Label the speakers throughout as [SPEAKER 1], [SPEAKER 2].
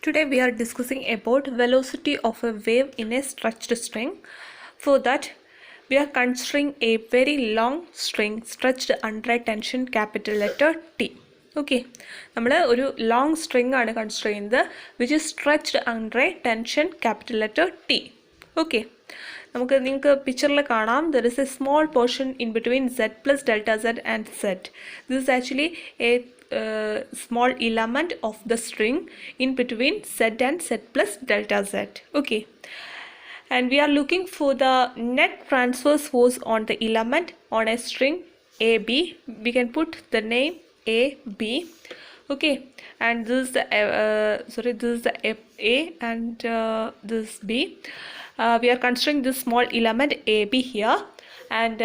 [SPEAKER 1] Today we are discussing about velocity of a wave in a stretched string. For that, we are considering a very long string stretched under a tension capital letter T. Okay, നമ്മൾ ഒരു long string ആണ് consider ചെയ്യുന്നത് which is stretched under a tension capital letter T. Okay, നിങ്ങൾക്ക് പിക്ചറിൽ കാണാം there is a small portion in between z plus delta z and z. This is actually a small element of the string in between z and z plus delta z. Okay, and we are looking for the net transverse force on the element on a string AB. We can put the name AB. Okay, and this is the this is the A and this is B. We are considering this small element AB here, and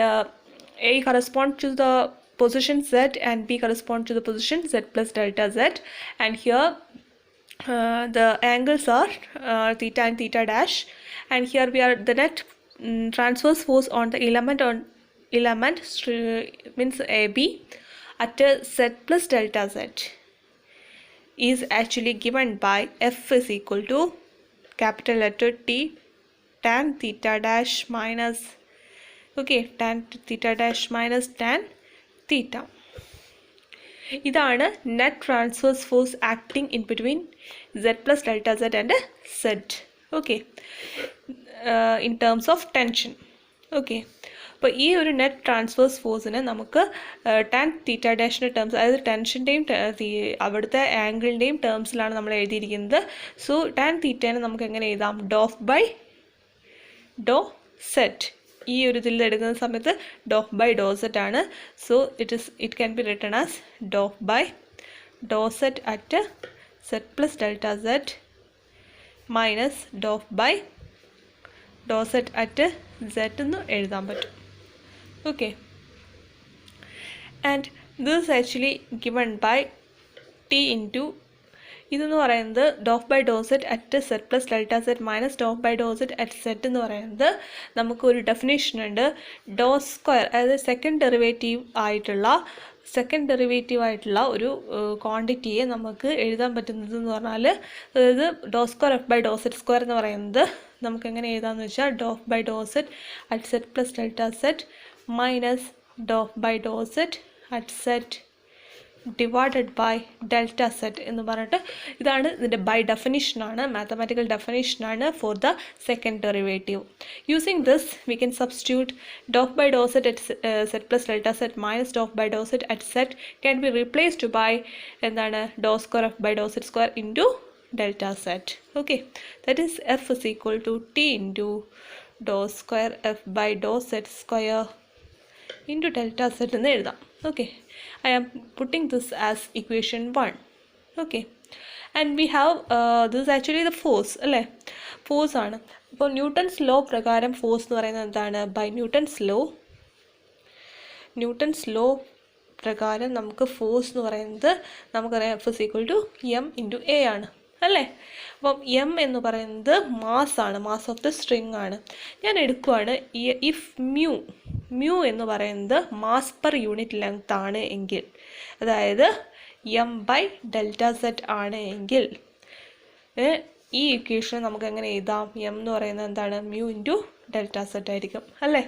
[SPEAKER 1] A corresponds to the position Z and B corresponds to the position Z plus delta Z, and here the angles are theta and theta dash, and here we are the net transverse force on the element means AB at Z plus delta Z is actually given by F is equal to capital letter T tan theta dash minus tan theta dash minus tan theta. ഇതാണ് net transverse force acting in between Z plus delta Z and Z. Okay, in terms of tension. Okay, അപ്പോൾ ഈ ഒരു net transverse ഫോഴ്സിന് നമുക്ക് tan theta ഡാഷിൻ്റെ terms, അതായത് ടെൻഷൻ്റെയും അവിടുത്തെ ആംഗിളിൻ്റെയും ടേംസിലാണ് നമ്മൾ എഴുതിയിരിക്കുന്നത്. So tan തീറ്റേനെ നമുക്ക് എങ്ങനെ എഴുതാം? Doh f by Dr z. ഈ ഒരു ഇതിൽ എടുക്കുന്ന സമയത്ത് ഡോഫ് ബൈ ഡോ സെറ്റ് ആണ്. So it can be written as doh f by Dr z at z plus delta z minus doh f by Dr z at z എന്ന് എഴുതാൻ പറ്റും. Okay, and this is actually given by T into ഇതെന്ന് പറയുന്നത് doh f by Dr z at z plus delta z minus doh f by Dr z at z എന്ന് പറയുന്നത് നമുക്കൊരു definition ഉണ്ട്. Doh square, അതായത് സെക്കൻഡ് ഡെറിവേറ്റീവ് ആയിട്ടുള്ള ഒരു ക്വാണ്ടിറ്റിയെ നമുക്ക് എഴുതാൻ പറ്റുന്നത് എന്ന് പറഞ്ഞാൽ, അതായത് doh square F by dou Z square എന്ന് പറയുന്നത് നമുക്ക് എങ്ങനെ എഴുതാമെന്ന് വെച്ചാൽ doh f by Dr z at z plus delta z minus doh f by Dr z at z divided by delta z എന്ന് പറഞ്ഞിട്ട്, ഇതാണ് ഇതിൻ്റെ ബൈ ഡെഫിനിഷനാണ്, മാത്തമാറ്റിക്കൽ ഡെഫിനിഷനാണ് for the second derivative. Using this we can substitute doh f by Dr z at z plus delta z minus doh f by Dr z at z can be replaced by എന്താണ് doh square F by dou Z square into delta set. Okay, that is F is equal to T into dou square F by dou set square into delta set എന്ന് എഴുതാം. Okay, I am putting this as equation 1. Okay, and we have this is actually the force അല്ലേ, force ആണ്. അപ്പോൾ Newton's law പ്രകാരം force എന്ന് പറയുന്നത് എന്താണ്? By Newton's law പ്രകാരം നമുക്ക് ഫോഴ്സ് എന്ന് പറയുന്നത് നമുക്കറിയാം F is equal to M into A ആണ് അല്ലേ. അപ്പം എം എന്ന് പറയുന്നത് മാസ്സാണ്, മാസ് ഓഫ് ദ സ്ട്രിങ് ആണ്. ഞാൻ എടുക്കുവാണ് ഇഫ് മ്യൂ എന്ന് പറയുന്നത് മാസ് പെർ യൂണിറ്റ് ലെങ്ത് ആണ് എങ്കിൽ, അതായത് എം ബൈ ഡെൽറ്റ സെറ്റ് ആണ് എങ്കിൽ, ഈ ഇക്വേഷൻ നമുക്ക് എങ്ങനെ എഴുതാം? എം എന്ന് പറയുന്നത് എന്താണ്? മ്യൂ ഇൻറ്റു ഡെൽറ്റ സെറ്റ് ആയിരിക്കും അല്ലേ.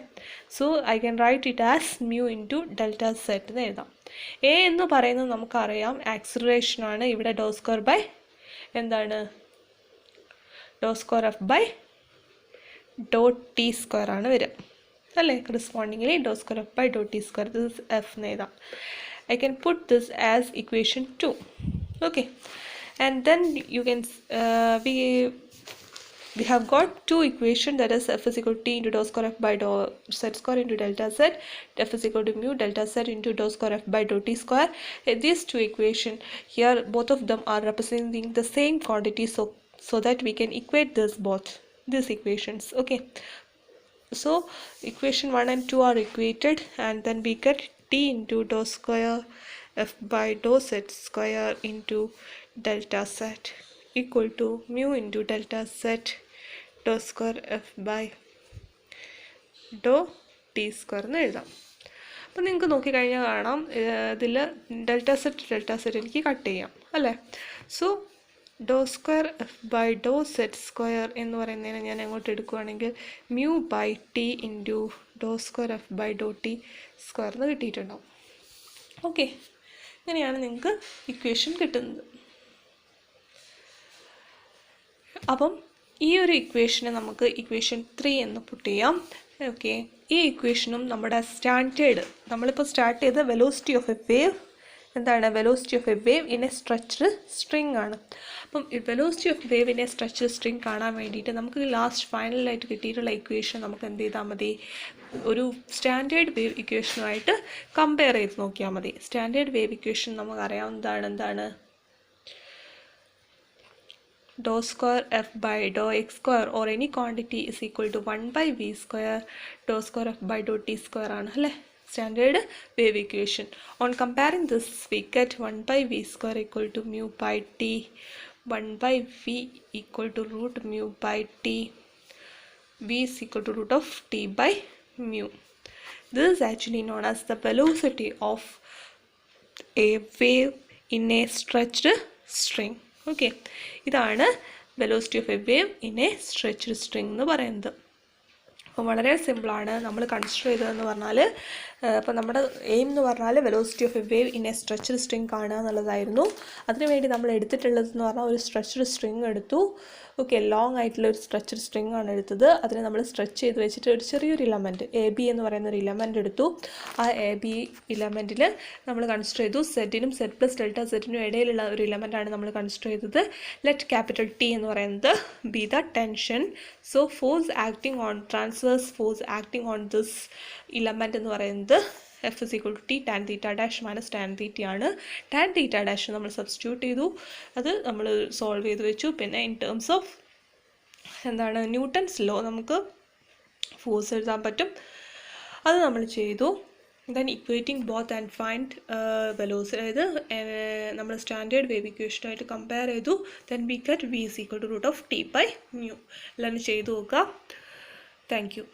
[SPEAKER 1] So I can write it as mu into delta z എന്ന് എഴുതാം. എ എന്ന് പറയുന്നത് നമുക്കറിയാം ആക്സിലറേഷനാണ്. ഇവിടെ ഡോ സ്ക്വയർ ബൈ എന്താണ്? Doh square F by Dr T square ആണ് വരിക അല്ലേ. Correspondingly doh square F by Dr T square, this is f എന്ന് എഴുതാം. I can put this as equation 2. Okay, and then you can we have got two equations, that is F is equal to T into dou square F by dou Z square into delta Z, F is equal to mu delta Z into dou square F by dou T square. These two equations here, both of them are representing the same quantity, so that we can equate these equations. Okay, so equation 1 and 2 are equated, and then we get T into dou square F by dou Z square into delta Z equal to mu into delta Z do square F by Dr T square എന്ന് എഴുതാം. അപ്പോൾ നിങ്ങൾക്ക് നോക്കിക്കഴിഞ്ഞാൽ കാണാം ഇതിൽ delta set എനിക്ക് cut ചെയ്യാം അല്ലേ. So do square F by dou Z square എന്ന് പറയുന്നതിനെ ഞാൻ അങ്ങോട്ട് എടുക്കുകയാണെങ്കിൽ mu by T into do square F by Dr T square എന്ന് കിട്ടിയിട്ടുണ്ടാവും. ഓക്കെ, ഇങ്ങനെയാണ് നിങ്ങൾക്ക് ഇക്വേഷൻ കിട്ടുന്നത്. അപ്പം ഈ ഒരു ഇക്വേഷനെ നമുക്ക് ഇക്വേഷൻ 3 എന്ന് പുട്ട് ചെയ്യാം. ഓക്കെ, ഈ ഇക്വേഷനും നമ്മുടെ സ്റ്റാൻഡേർഡ് നമ്മളിപ്പോൾ സ്റ്റാർട്ട് ചെയ്ത വെലോസിറ്റി ഓഫ് എ വേവ് എന്താണ്? Velocity of A wave in A stretched string ആണ്. അപ്പം velocity of wave in A stretched string കാണാൻ വേണ്ടിയിട്ട് നമുക്ക് ലാസ്റ്റ് ഫൈനലായിട്ട് കിട്ടിയിട്ടുള്ള ഇക്വേഷൻ നമുക്ക് എന്ത് ചെയ്താൽ മതി? ഒരു സ്റ്റാൻഡേർഡ് വേവ് ഇക്വേഷനുമായിട്ട് കമ്പയർ ചെയ്ത് നോക്കിയാൽ മതി. സ്റ്റാൻഡേർഡ് വേവ് ഇക്വേഷൻ നമുക്കറിയാവുന്നതാണ് എന്താണ്? Doh square F by doh x square or any quantity is equal to 1 by v square doh square F by Dr T square ആണ് അല്ലേ standard wave equation. On comparing this we get 1 by v square equal to mu by t, 1 by v equal to root mu by t, v is equal to root of t by mu. This is actually known as the velocity of a wave in a stretched string. Okay, ഇതാണ് velocity of A wave in A stretched string എന്ന് പറയുന്നത്. അപ്പോൾ വളരെ സിമ്പിളാണ്. നമ്മൾ consider ചെയ്തതെന്ന് പറഞ്ഞാൽ അപ്പോൾ നമ്മുടെ എയിം എന്ന് പറഞ്ഞാൽ velocity of A wave in A stretched string കാണുക എന്നുള്ളതായിരുന്നു. അതിനുവേണ്ടി നമ്മൾ എടുത്തിട്ടുള്ളതെന്ന് പറഞ്ഞാൽ ഒരു സ്ട്രെച്ച്ഡ് സ്ട്രിങ് എടുത്തു. ഓക്കെ, ലോങ് ആയിട്ടുള്ള ഒരു സ്ട്രെച്ച്ഡ് സ്ട്രിങ് ആണ് എടുത്തത്. അതിനെ നമ്മൾ സ്ട്രെച്ച് ചെയ്ത് വെച്ചിട്ട് ഒരു ചെറിയൊരു ഇലമെൻറ്റ് എ ബി എന്ന് പറയുന്ന ഒരു ഇലമെൻറ്റ് എടുത്തു. ആ എ ബി ഇലമെൻറ്റിൽ നമ്മൾ കൺസിഡർ ചെയ്തു സെറ്റിനും സെറ്റ് പ്ലസ് ഡെൽറ്റ സെറ്റിനും ഇടയിലുള്ള ഒരു ഇലമെൻറ്റാണ് നമ്മൾ കൺസിഡർ ചെയ്തത്. ലെറ്റ് ക്യാപിറ്റൽ ടി എന്ന് പറയുന്നത് be the tension. So force acting on transverse force acting on this element എന്ന് പറയുന്നത് F is equal to T tan theta dash minus tan theta ആണ്. Tan theta dash നമ്മൾ substitute ചെയ്തു, അത് നമ്മൾ solve ചെയ്ത് വെച്ചു. പിന്നെ ഇൻ ടേംസ് ഓഫ് എന്താണ് ന്യൂട്ടൺസ് ലോ നമുക്ക് ഫോഴ്സ് എഴുതാൻ പറ്റും, അത് നമ്മൾ ചെയ്തു. Then equating both and find velocity, അതായത് നമ്മൾ സ്റ്റാൻഡേർഡ് വേവ് ഇക്വേഷനുമായിട്ട് കമ്പയർ ചെയ്തു. Then we get V is equal to root of T by mu. എല്ലാവരും ചെയ്തു നോക്കുക. Thank U.